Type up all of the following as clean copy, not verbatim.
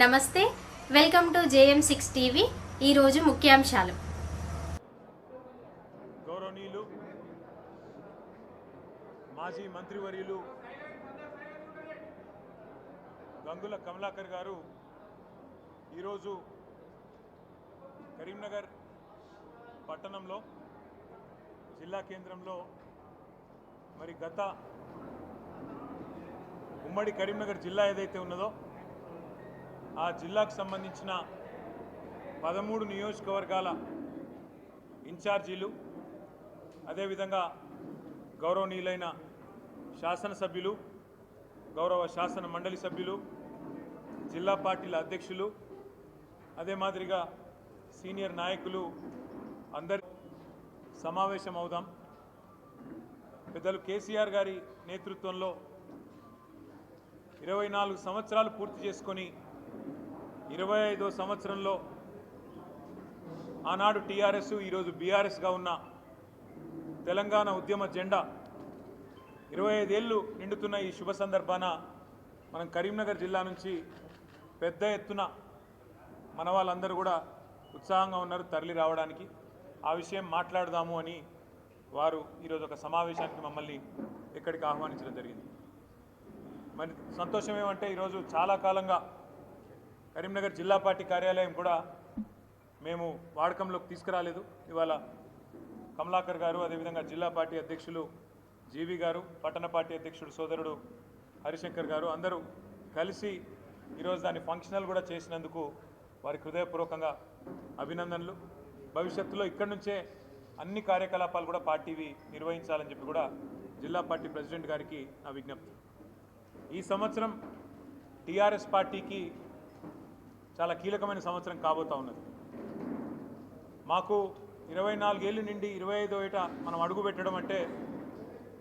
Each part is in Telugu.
నమస్తే, వెల్కమ్ టు JM6 టీవీ. ఈరోజు ముఖ్యాంశాలు. గౌరవనీయులు మాజీ మంత్రివర్యులు గంగుల కమలాకర్ గారు ఈరోజు కరీంనగర్ పట్టణంలో జిల్లా కేంద్రంలో గత ఉమ్మడి కరీంనగర్ జిల్లా ఏదైతే ఉన్నదో ఆ జిల్లాకు సంబంధించిన 13 నియోజకవర్గాల ఇన్ఛార్జీలు, అదేవిధంగా గౌరవనీయులైన శాసనసభ్యులు, గౌరవ శాసన మండలి సభ్యులు, జిల్లా పార్టీల అధ్యక్షులు, అదే మాదిరిగా సీనియర్ నాయకులు అందరి సమావేశం అవుదాం. పెద్దలు కేసీఆర్ గారి నేతృత్వంలో 24 సంవత్సరాలు పూర్తి చేసుకొని 25వ సంవత్సరంలో ఆనాడు టీఆర్ఎస్, ఈరోజు బీఆర్ఎస్గా ఉన్న తెలంగాణ ఉద్యమ జెండా 25 ఏళ్ళు నిండుతున్న ఈ శుభ సందర్భాన మనం కరీంనగర్ జిల్లా నుంచి పెద్ద ఎత్తున మన వాళ్ళందరూ కూడా ఉత్సాహంగా ఉన్నారు తరలి రావడానికి. ఆ విషయం మాట్లాడదాము అని వారు ఈరోజు ఒక సమావేశానికి మమ్మల్ని ఇక్కడికి ఆహ్వానించడం జరిగింది. మరి సంతోషం ఏమంటే ఈరోజు చాలా కాలంగా కరీంనగర్ జిల్లా పార్టీ కార్యాలయం కూడా మేము వాడకంలోకి తీసుకురాలేదు. ఇవాళ కమలాకర్ గారు, అదేవిధంగా జిల్లా పార్టీ అధ్యక్షులు జీవి గారు, పట్టణ పార్టీ అధ్యక్షుడు సోదరుడు హరిశంకర్ గారు అందరూ కలిసి ఈరోజు దాన్ని ఫంక్షనల్ కూడా చేసినందుకు వారికి హృదయపూర్వకంగా అభినందనలు. భవిష్యత్తులో ఇక్కడి నుంచే అన్ని కార్యకలాపాలు కూడా పార్టీవి నిర్వహించాలని చెప్పి కూడా జిల్లా పార్టీ ప్రెసిడెంట్ గారికి నా విజ్ఞప్తి. ఈ సంవత్సరం టీఆర్ఎస్ పార్టీకి చాలా కీలకమైన సంవత్సరం కాబోతా ఉన్నది. మాకు 24 ఏళ్ళు నుండి 25వ ఏట మనం అడుగు పెట్టడం అంటే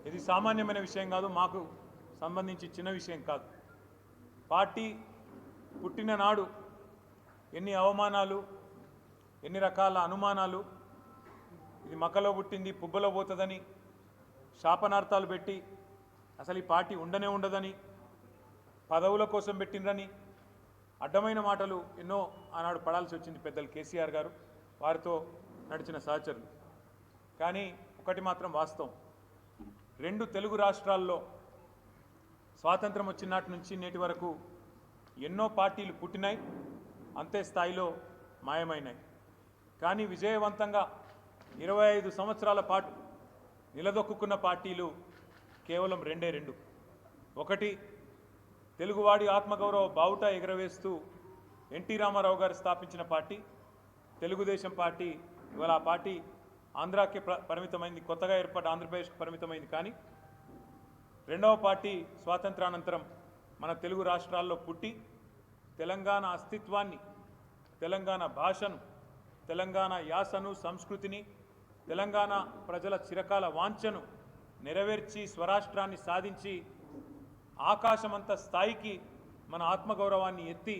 ఇది సామాన్యమైన విషయం కాదు, మాకు సంబంధించి చిన్న విషయం కాదు. పార్టీ పుట్టిన నాడు ఎన్ని అవమానాలు, ఎన్ని రకాల అనుమానాలు, ఇది మక్కలో పుట్టింది పుబ్బలో పోతుందని శాపనార్థాలు పెట్టి అసలు ఈ పార్టీ ఉండనే ఉండదని, పదవుల కోసం పెట్టిండ్రని అడ్డమైన మాటలు ఎన్నో ఆనాడు పడాల్సి వచ్చింది పెద్దలు కేసీఆర్ గారు, వారితో నడిచిన సహచరులు. కానీ ఒకటి మాత్రం వాస్తవం, 2 తెలుగు రాష్ట్రాల్లో స్వాతంత్రం వచ్చినటి నుంచి నేటి వరకు ఎన్నో పార్టీలు పుట్టినాయి, అంతే స్థాయిలో మాయమైనాయి. కానీ విజయవంతంగా 25 సంవత్సరాల పాటు నిలదొక్కున్న పార్టీలు కేవలం 2. ఒకటి, తెలుగువాడి ఆత్మగౌరవ బావుట ఎగరవేస్తూ ఎన్టీ రామారావు గారు స్థాపించిన పార్టీ తెలుగుదేశం పార్టీ. ఇవాళ ఆ పార్టీ ఆంధ్రాకి పరిమితమైంది, కొత్తగా ఏర్పడ్డ ఆంధ్రప్రదేశ్కి పరిమితమైంది. కానీ రెండవ పార్టీ స్వాతంత్రానంతరం మన తెలుగు రాష్ట్రాల్లో పుట్టి తెలంగాణ అస్తిత్వాన్ని, తెలంగాణ భాషను, తెలంగాణ యాసను, సంస్కృతిని, తెలంగాణ ప్రజల చిరకాల వాంఛను నెరవేర్చి స్వరాష్ట్రాన్ని సాధించి ఆకాశమంత స్థాయికి మన ఆత్మగౌరవాన్ని ఎత్తి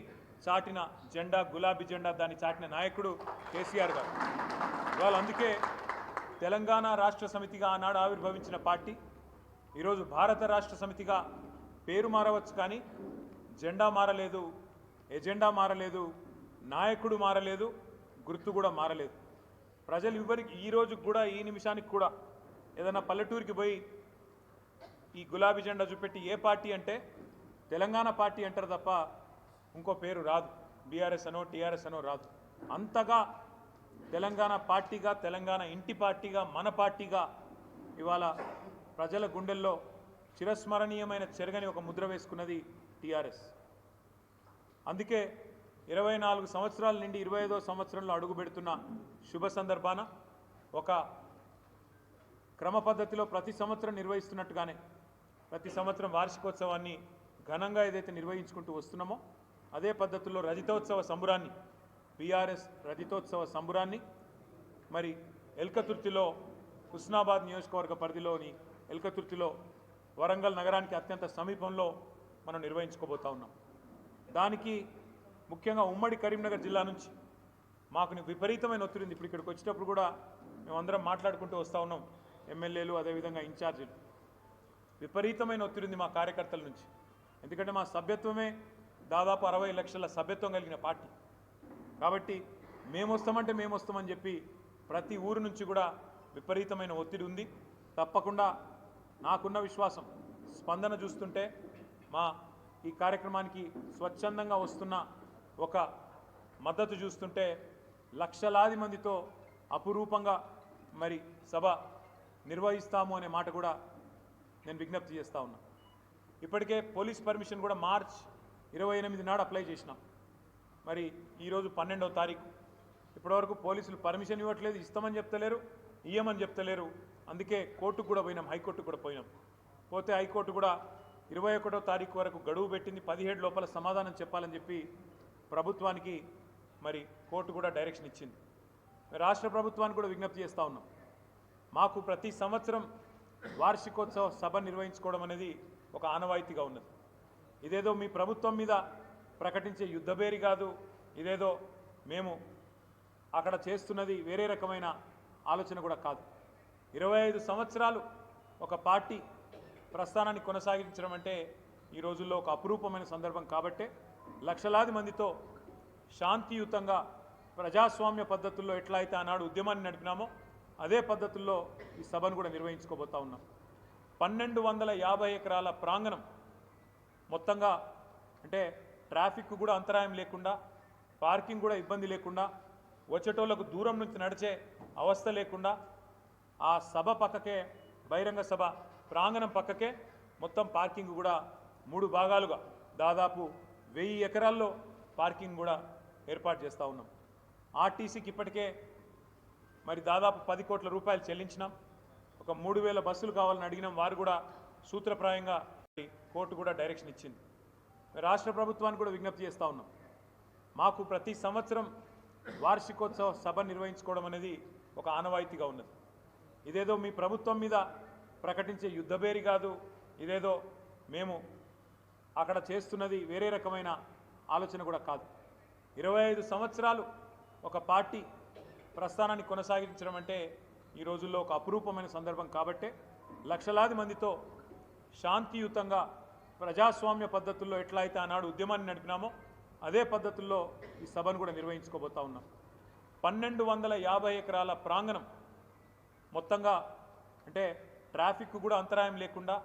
చాటిన జెండా, గులాబీ జెండా, దాన్ని చాటిన నాయకుడు కేసీఆర్ గారు. ఇవాళ అందుకే తెలంగాణ రాష్ట్ర సమితిగా ఆనాడు ఆవిర్భవించిన పార్టీ ఈరోజు భారత రాష్ట్ర సమితిగా పేరు మారవచ్చు, కానీ జెండా మారలేదు, ఎజెండా మారలేదు, నాయకుడు మారలేదు, గుర్తు కూడా మారలేదు. ప్రజలు ఎవరికి ఈరోజు కూడా, ఈ నిమిషానికి కూడా ఏదైనా పల్లెటూరికి పోయి ఈ గులాబీ జెండా చూపెట్టి ఏ పార్టీ అంటే తెలంగాణ పార్టీ అంటారు తప్ప ఇంకో పేరు రాదు, బీఆర్ఎస్ అనో టీఆర్ఎస్ అనో రాదు. అంతగా తెలంగాణ పార్టీగా, తెలంగాణ ఇంటి పార్టీగా, మన పార్టీగా ఇవాళ ప్రజల గుండెల్లో చిరస్మరణీయమైన చెరగని ఒక ముద్ర వేసుకున్నది టీఆర్ఎస్. అందుకే 24 సంవత్సరాల నుండి 25వ సంవత్సరంలో అడుగుపెడుతున్న శుభ సందర్భాన ఒక క్రమ పద్ధతిలో ప్రతి సంవత్సరం నిర్వహిస్తున్నట్టుగానే ప్రతి సంవత్సరం వార్షికోత్సవాన్ని ఘనంగా ఏదైతే నిర్వహించుకుంటూ వస్తున్నామో అదే పద్ధతిలో రజతోత్సవ సంబురాన్ని, బీఆర్ఎస్ రజతోత్సవ సంబురాన్ని మరి ఎల్కతుర్తిలో, హుస్నాబాద్ నియోజకవర్గ పరిధిలోని ఎల్కతుర్తిలో, వరంగల్ నగరానికి అత్యంత సమీపంలో మనం నిర్వహించుకోబోతా ఉన్నాం. దానికి ముఖ్యంగా ఉమ్మడి కరీంనగర్ జిల్లా నుంచి మాకు విపరీతమైన ఒత్తిడి ఉంది. ఇప్పుడు ఇక్కడికి వచ్చేటప్పుడు కూడా మేమందరం మాట్లాడుకుంటూ వస్తూ ఉన్నాం, ఎమ్మెల్యేలు అదేవిధంగా ఇన్ఛార్జీలు. విపరీతమైన ఒత్తిడి ఉంది మా కార్యకర్తల నుంచి. ఎందుకంటే మా సభ్యత్వమే దాదాపు 60 లక్షల సభ్యత్వం కలిగిన పార్టీ. కాబట్టి మేము వస్తామని చెప్పి ప్రతి ఊరు నుంచి కూడా విపరీతమైన ఒత్తిడి ఉంది. తప్పకుండా నాకున్న విశ్వాసం, స్పందన చూస్తుంటే, మా ఈ కార్యక్రమానికి స్వచ్ఛందంగా వస్తున్న ఒక మద్దతు చూస్తుంటే లక్షలాది మందితో అపురూపంగా మరి సభ నిర్వహిస్తాము అనే మాట కూడా నేను విజ్ఞప్తి చేస్తూ ఉన్నా. ఇప్పటికే పోలీస్ పర్మిషన్ కూడా మార్చ్ 28 నాడు అప్లై చేసినాం. మరి ఈరోజు 12వ తారీఖు, ఇప్పటివరకు పోలీసులు పర్మిషన్ ఇవ్వట్లేదు, ఇస్తామని చెప్తలేరు, ఇయ్యమని చెప్తలేరు. అందుకే కోర్టుకు కూడా పోయినాం, హైకోర్టుకు కూడా పోయినాం. పోతే హైకోర్టు కూడా 21వ తారీఖు వరకు గడువు పెట్టింది, 17 లోపల సమాధానం చెప్పాలని చెప్పి ప్రభుత్వానికి మరి కోర్టు కూడా డైరెక్షన్ ఇచ్చింది. రాష్ట్ర ప్రభుత్వానికి కూడా విజ్ఞప్తి చేస్తూ ఉన్నాం. మాకు ప్రతి సంవత్సరం వార్షికోత్సవ సభ నిర్వహించుకోవడం అనేది ఒక ఆనవాయితీగా ఉన్నది. ఇదేదో మీ ప్రభుత్వం మీద ప్రకటించే యుద్ధబేరి కాదు, ఇదేదో మేము అక్కడ చేస్తున్నది వేరే రకమైన ఆలోచన కూడా కాదు. 25 సంవత్సరాలు ఒక పార్టీ ప్రస్థానాన్ని కొనసాగించడం అంటే ఈ రోజుల్లో ఒక అపురూపమైన సందర్భం. కాబట్టే లక్షలాది మందితో శాంతియుతంగా ప్రజాస్వామ్య పద్ధతుల్లో ఎట్లా అయితే ఆనాడు ఉద్యమాన్ని నడిపినామో అదే పద్ధతుల్లో ఈ సభను కూడా నిర్వహించుకోబోతా ఉన్నాం. 1250 ఎకరాల ప్రాంగణం మొత్తంగా, అంటే ట్రాఫిక్ కూడా అంతరాయం లేకుండా, పార్కింగ్ కూడా ఇబ్బంది లేకుండా, వచ్చేటోళ్లకు దూరం నుంచి నడిచే అవస్థ లేకుండా, ఆ సభ పక్కకే, బహిరంగ సభ ప్రాంగణం పక్కకే మొత్తం పార్కింగ్ కూడా 3 భాగాలుగా దాదాపు 1000 ఎకరాల్లో పార్కింగ్ కూడా ఏర్పాటు చేస్తూ ఉన్నాం. ఆర్టీసీకి ఇప్పటికే మరి దాదాపు 10 కోట్ల రూపాయలు చెల్లించినాం. ఒక 3000 బస్సులు కావాలని అడిగినాం, వారు కూడా సూత్రప్రాయంగా కోర్టు కూడా డైరెక్షన్ ఇచ్చింది. రాష్ట్ర ప్రభుత్వానికి కూడా విజ్ఞప్తి చేస్తూ ఉన్నాం. మాకు ప్రతి సంవత్సరం వార్షికోత్సవ సభ నిర్వహించుకోవడం అనేది ఒక ఆనవాయితీగా ఉన్నది. ఇదేదో మీ ప్రభుత్వం మీద ప్రకటించే యుద్ధబేరి కాదు, ఇదేదో మేము అక్కడ చేస్తున్నది వేరే రకమైన ఆలోచన కూడా కాదు. 25 సంవత్సరాలు ఒక పార్టీ ప్రస్థానాన్ని కొనసాగించడం అంటే ఈ రోజుల్లో ఒక అపురూపమైన సందర్భం. కాబట్టే లక్షలాది మందితో శాంతియుతంగా ప్రజాస్వామ్య పద్ధతుల్లో ఎట్లా అయితే ఆనాడు ఉద్యమాన్ని నడిపినామో అదే పద్ధతుల్లో ఈ సభను కూడా నిర్వహించుకోబోతా ఉన్నాం. 1250 ఎకరాల ప్రాంగణం మొత్తంగా, అంటే ట్రాఫిక్ కూడా అంతరాయం లేకుండా,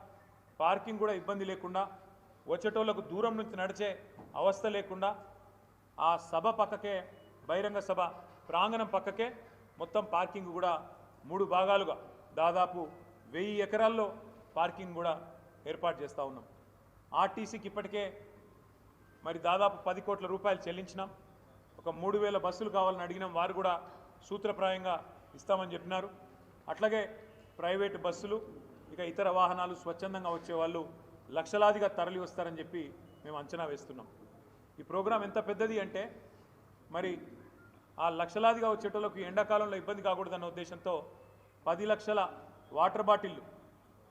పార్కింగ్ కూడా ఇబ్బంది లేకుండా, వచ్చేటోళ్లకు దూరం నుంచి నడిచే అవస్థ లేకుండా, ఆ సభ పక్కకే, బహిరంగ సభ ప్రాంగణం పక్కకే మొత్తం పార్కింగ్ కూడా 3 భాగాలుగా దాదాపు 1000 ఎకరాల్లో పార్కింగ్ కూడా ఏర్పాటు చేస్తూ ఉన్నాం. ఆర్టీసీకి ఇప్పటికే మరి దాదాపు 10 కోట్ల రూపాయలు చెల్లించినాం. ఒక 3000 బస్సులు కావాలని అడిగినాం, వారు కూడా సూత్రప్రాయంగా ఇస్తామని చెప్పినారు. అట్లాగే ప్రైవేటు బస్సులు, ఇక ఇతర వాహనాలు స్వచ్ఛందంగా వచ్చేవాళ్ళు లక్షలాదిగా తరలి వస్తారని చెప్పి మేము అంచనా వేస్తున్నాం. ఈ ప్రోగ్రాం ఎంత పెద్దది అంటే మరి ఆ లక్షలాదిగా వచ్చేటోళ్ళకు ఎండాకాలంలో ఇబ్బంది కాకూడదన్న ఉద్దేశంతో 10 లక్షల వాటర్ బాటిళ్ళు,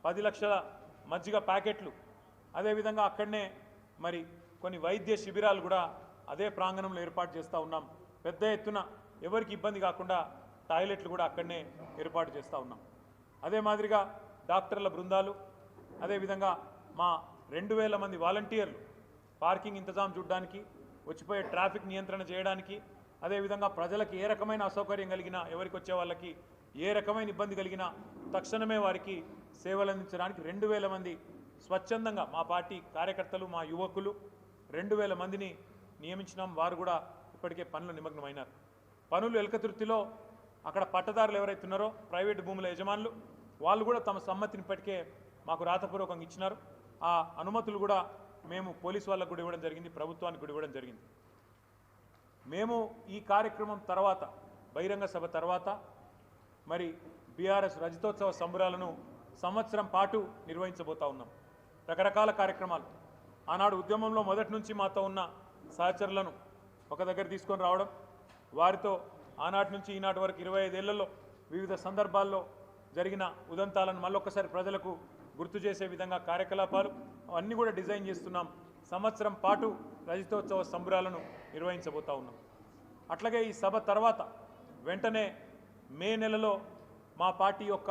10 లక్షల మజ్జిగ ప్యాకెట్లు, అదేవిధంగా అక్కడనే మరి కొన్ని వైద్య శిబిరాలు కూడా అదే ప్రాంగణంలో ఏర్పాటు చేస్తూ ఉన్నాం. పెద్ద ఎత్తున ఎవరికి ఇబ్బంది కాకుండా టాయిలెట్లు కూడా అక్కడనే ఏర్పాటు చేస్తూ ఉన్నాం. అదే మాదిరిగా డాక్టర్ల బృందాలు, అదేవిధంగా మా 2000 మంది వాలంటీర్లు పార్కింగ్ ఇంతజాం చూడడానికి, వచ్చిపోయే ట్రాఫిక్ నియంత్రణ చేయడానికి, అదేవిధంగా ప్రజలకు ఏ రకమైన అసౌకర్యం కలిగినా, ఎవరికి వచ్చే వాళ్ళకి ఏ రకమైన ఇబ్బంది కలిగినా తక్షణమే వారికి సేవలు అందించడానికి 2000 మంది స్వచ్ఛందంగా మా పార్టీ కార్యకర్తలు, మా యువకులు 2000 మందిని నియమించినాం. వారు కూడా ఇప్పటికే పనులు నిమగ్నమైనారు. పనులు ఎలకతుర్తిలో అక్కడ పట్టదారులు ఎవరైతే ఉన్నారో ప్రైవేటు భూముల యజమానులు, వాళ్ళు కూడా తమ సమ్మతిని ఇప్పటికే మాకు రాతపూర్వకంగా ఇచ్చినారు. ఆ అనుమతులు కూడా మేము పోలీసు వాళ్ళకు కూడా ఇవ్వడం జరిగింది, ప్రభుత్వానికి కూడా ఇవ్వడం జరిగింది. మేము ఈ కార్యక్రమం తర్వాత, బహిరంగ సభ తర్వాత మరి బీఆర్ఎస్ రజతోత్సవ సంబరాలను సంవత్సరం పాటు నిర్వహించబోతా ఉన్నాం. రకరకాల కార్యక్రమాలు, ఆనాడు ఉద్యమంలో మొదటి నుంచి మాతో ఉన్న సహచరులను ఒక దగ్గర తీసుకొని రావడం, వారితో ఆనాటి నుంచి ఈనాటి వరకు 25 ఏళ్లలో వివిధ సందర్భాల్లో జరిగిన ఉదంతాలను మళ్ళొక్కసారి ప్రజలకు గుర్తు చేసే విధంగా కార్యకలాపాలు అవన్నీ కూడా డిజైన్ చేస్తున్నాం. సంవత్సరం పాటు రజతోత్సవ సంబరాలను నిర్వహించబోతా ఉన్నాం. అట్లాగే ఈ సభ తర్వాత వెంటనే మే నెలలో మా పార్టీ యొక్క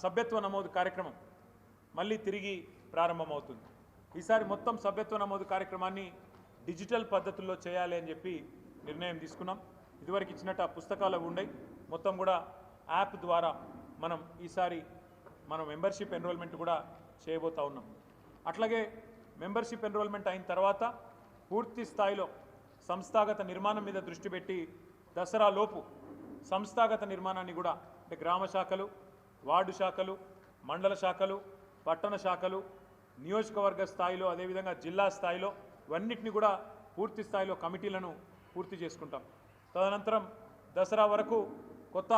సభ్యత్వ నమోదు కార్యక్రమం మళ్ళీ తిరిగి ప్రారంభమవుతుంది. ఈసారి మొత్తం సభ్యత్వ నమోదు కార్యక్రమాన్ని డిజిటల్ పద్ధతుల్లో చేయాలి అని చెప్పి నిర్ణయం తీసుకున్నాం. ఇదివరకు ఇచ్చినట్టు ఆ పుస్తకాలు ఉండే మొత్తం కూడా యాప్ ద్వారా మనం ఈసారి మనం మెంబర్షిప్ ఎన్రోల్మెంట్ కూడా చేయబోతా ఉన్నాం. అట్లాగే మెంబర్షిప్ ఎన్రోల్మెంట్ అయిన తర్వాత పూర్తి స్థాయిలో సంస్థాగత నిర్మాణం మీద దృష్టి పెట్టి దసరా లోపు సంస్థాగత నిర్మాణాన్ని కూడా అంటే గ్రామ శాఖలు, వార్డు శాఖలు, మండల శాఖలు, పట్టణ శాఖలు, నియోజకవర్గ స్థాయిలో అదేవిధంగా జిల్లా స్థాయిలో ఇవన్నిటిని కూడా పూర్తి స్థాయిలో కమిటీలను పూర్తి చేసుకుంటాం. తదనంతరం దసరా వరకు కొత్త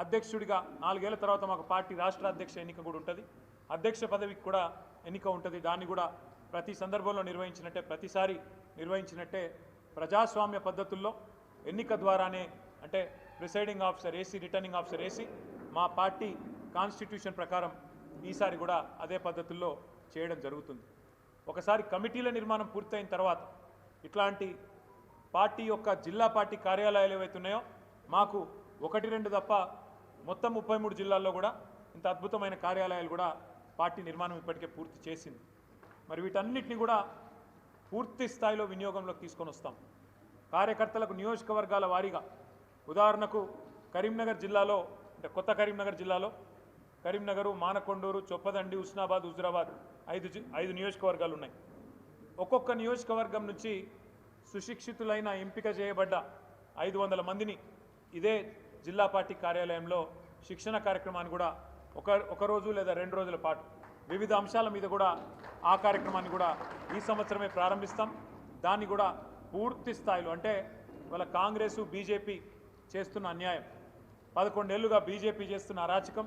అధ్యక్షుడిగా 4 ఏళ్ల తర్వాత మాకు పార్టీ రాష్ట్ర అధ్యక్ష ఎన్నిక కూడా ఉంటుంది. అధ్యక్ష పదవికి కూడా ఎన్నిక ఉంటుంది. దాన్ని కూడా ప్రతి సందర్భంలో నిర్వహించినట్టే ప్రతిసారి నిర్వహించినట్టే ప్రజాస్వామ్య పద్ధతుల్లో ఎన్నిక ద్వారానే అంటే presiding officer AC, returning officer AC మా పార్టీ కాన్స్టిట్యూషన్ ప్రకారం ఈసారి కూడా అదే పద్ధతుల్లో చేయడం జరుగుతుంది. ఒకసారి కమిటీల నిర్మాణం పూర్తయిన తర్వాత ఇట్లాంటి పార్టీ యొక్క జిల్లా పార్టీ కార్యాలయాలు ఏవైతే ఉన్నాయో మాకు 1-2 తప్ప మొత్తం 33 జిల్లాల్లో కూడా ఇంత అద్భుతమైన కార్యాలయాలు కూడా పార్టీ నిర్మాణం ఇప్పటికే పూర్తి చేసింది. మరి వీటన్నిటిని కూడా పూర్తి స్థాయిలో వినియోగంలోకి తీసుకొని వస్తాం. కార్యకర్తలకు నియోజకవర్గాల వారీగా ఉదాహరణకు కరీంనగర్ జిల్లాలో అంటే కొత్త కరీంనగర్ జిల్లాలో కరీంనగరు, మానకొండూరు, చొప్పదండి, హుస్నాబాద్, హుజురాబాద్ 5 నియోజకవర్గాలు ఉన్నాయి. ఒక్కొక్క నియోజకవర్గం నుంచి సుశిక్షితులైన ఎంపిక చేయబడ్డ 500 మందిని ఇదే జిల్లా పార్టీ కార్యాలయంలో శిక్షణ కార్యక్రమాన్ని కూడా ఒక రోజు లేదా 2 రోజుల పాటు వివిధ అంశాల మీద కూడా ఆ కార్యక్రమాన్ని కూడా ఈ సంవత్సరమే ప్రారంభిస్తాం. దాన్ని కూడా పూర్తి స్థాయిలో అంటే వాళ్ళ కాంగ్రెసు, బీజేపీ చేస్తున్న అన్యాయం, 11 ఏళ్లుగా బీజేపీ చేస్తున్న అరాచకం,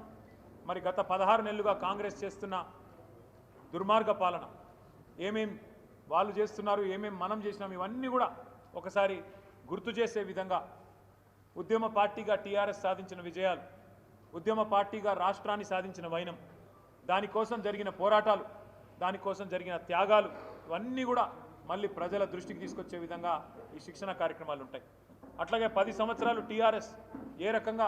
మరి గత 16 నెలలుగా కాంగ్రెస్ చేస్తున్న దుర్మార్గ పాలన, ఏమేం వాళ్ళు చేస్తున్నారు, ఏమేం మనం చేసినాం, ఇవన్నీ కూడా ఒకసారి గుర్తు చేసే విధంగా ఉద్యమ పార్టీగా టీఆర్ఎస్ సాధించిన విజయాలు, ఉద్యమ పార్టీగా రాష్ట్రాన్ని సాధించిన వైనం, దానికోసం జరిగిన పోరాటాలు, దానికోసం జరిగిన త్యాగాలు ఇవన్నీ కూడా మళ్ళీ ప్రజల దృష్టికి తీసుకొచ్చే విధంగా ఈ శిక్షణ కార్యక్రమాలు ఉంటాయి. అట్లాగే 10 సంవత్సరాలు టీఆర్ఎస్ ఏ రకంగా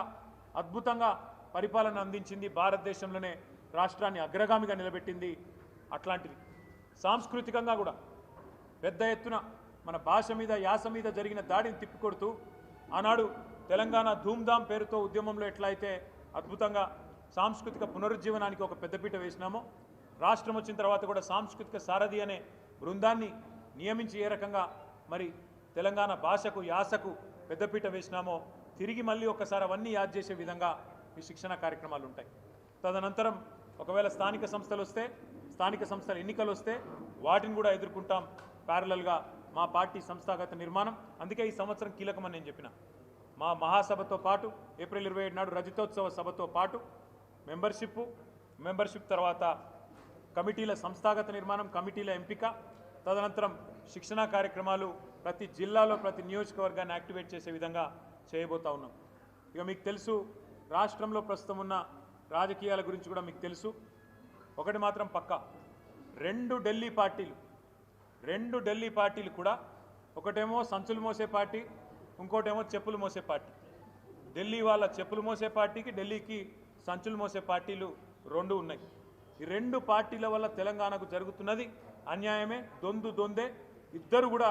అద్భుతంగా పరిపాలన అందించింది, భారతదేశంలోనే రాష్ట్రాన్ని అగ్రగామిగా నిలబెట్టింది, అట్లాంటిది సాంస్కృతికంగా కూడా పెద్ద ఎత్తున మన భాష మీద, యాస మీద జరిగిన దాడిని తిప్పికొడుతూ ఆనాడు తెలంగాణ ధూమ్ధామ్ పేరుతో ఉద్యమంలో ఎట్లయితే అద్భుతంగా సాంస్కృతిక పునరుజ్జీవనానికి ఒక పెద్దపీట వేసినామో, రాష్ట్రం వచ్చిన తర్వాత కూడా సాంస్కృతిక సారథి అనే బృందాన్ని నియమించి ఏ రకంగా మరి తెలంగాణ భాషకు, యాసకు పెద్దపీట వేసినామో తిరిగి మళ్ళీ ఒకసారి అవన్నీ యాద్ చేసే విధంగా ఈ శిక్షణ కార్యక్రమాలు ఉంటాయి. తదనంతరం ఒకవేళ స్థానిక సంస్థలు వస్తే, స్థానిక సంస్థల ఎన్నికలు వస్తే వాటిని కూడా ఎదుర్కొంటాం ప్యారలల్గా మా పార్టీ సంస్థాగత నిర్మాణం. అందుకే ఈ సంవత్సరం కీలకమని నేను చెప్పిన. మా మహాసభతో పాటు ఏప్రిల్ 27 నాడు రజతోత్సవ సభతో పాటు మెంబర్షిప్ తర్వాత కమిటీల సంస్థాగత నిర్మాణం, కమిటీల ఎంపిక, తదనంతరం శిక్షణా కార్యక్రమాలు ప్రతి జిల్లాలో ప్రతి నియోజకవర్గాన్ని యాక్టివేట్ చేసే విధంగా చేయబోతా ఉన్నాం. ఇక మీకు తెలుసు రాష్ట్రంలో ప్రస్తుతం ఉన్న రాజకీయాల గురించి కూడా మీకు తెలుసు. ఒకటి మాత్రం పక్కా, 2 ఢిల్లీ పార్టీలు కూడా, ఒకటేమో సంచులు మోసే పార్టీ, ఇంకోటేమో చెప్పులు మోసే పార్టీ. ఢిల్లీ వాళ్ళ చెప్పులు మోసే పార్టీకి, ఢిల్లీకి సంచులు మోసే పార్టీలు 2 ఉన్నాయి. ఈ 2 పార్టీల వల్ల తెలంగాణకు జరుగుతున్నది అన్యాయమే, దొందే. ఇద్దరు కూడా